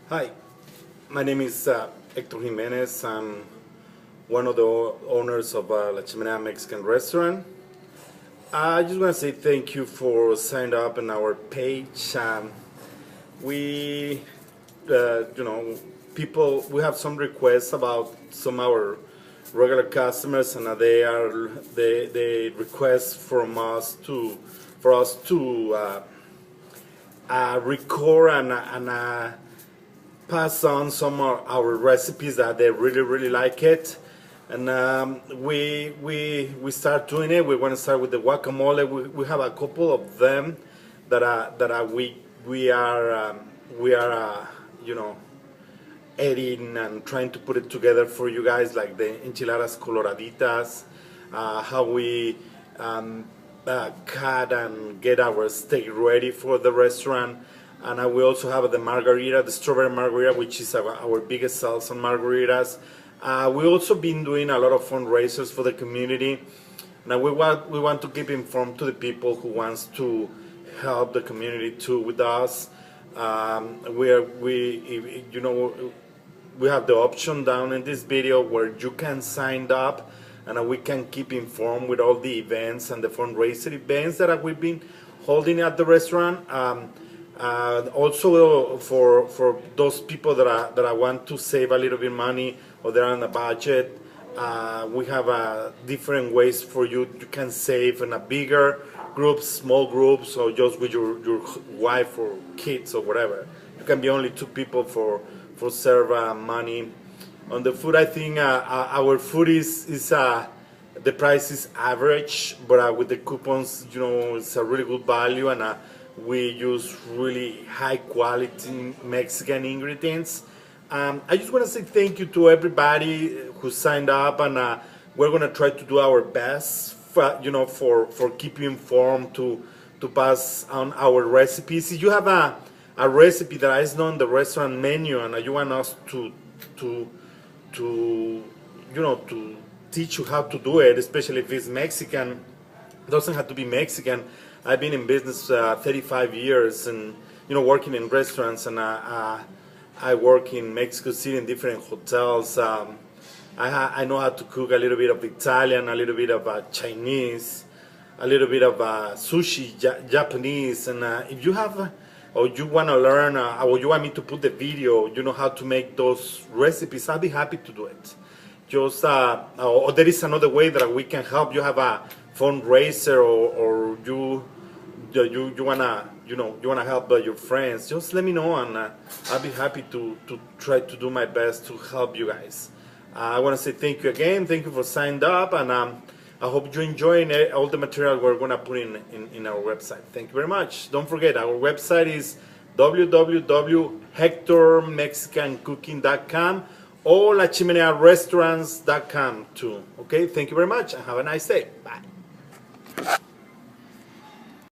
Hi, my name is Hector Jimenez. I'm one of the owners of La Chimenea Mexican Restaurant. I just want to say thank you for signing up on our page. We, we have some requests about some of our regular customers, and they request from us for us to record and pass on some of our recipes that they really like it, and we start doing it. We want to start with the guacamole. We have a couple of them we are editing and trying to put it together for you guys, like the enchiladas coloraditas, how we cut and get our steak ready for the restaurant. And we also have the margarita, the strawberry margarita, which is our biggest sales on margaritas. We also been doing a lot of fundraisers for the community. Now we want to keep informed to the people who wants to help the community too with us. We have the option down in this video where you can sign up, and we can keep informed with all the events and the fundraiser events that we've been holding at the restaurant. Also for those people that want to save a little bit money, or they're on a budget, we have different ways for you. You can save in a bigger groups, small groups, or just with your wife or kids or whatever. You can be only 2 people for serve money. On the food, I think our food is the price is average, but with the coupons, it's a really good value, and we use really high quality Mexican ingredients. I just want to say thank you to everybody who signed up, and we're going to try to do our best for keep you informed, to pass on our recipes. If you have a recipe that is not on the restaurant menu and you want us to teach you how to do it, especially if it's Mexican, it doesn't have to be Mexican. I've been in business 35 years, and working in restaurants, and I work in Mexico City in different hotels. I know how to cook a little bit of Italian, a little bit of Chinese, a little bit of sushi, Japanese, and if you have or you want to learn, or you want me to put the video, how to make those recipes, I'll be happy to do it. Just or there is another way that we can help. You have a fundraiser, or you wanna help your friends, just let me know, and I'll be happy to try to do my best to help you guys. I want to say thank you again. Thank you for signing up, and I hope you're enjoying all the material we're gonna put in our website. Thank you very much. Don't forget, our website is www.hectormexicancooking.com or lachimenearestaurants.com too. Okay, thank you very much, and have a nice day. Bye.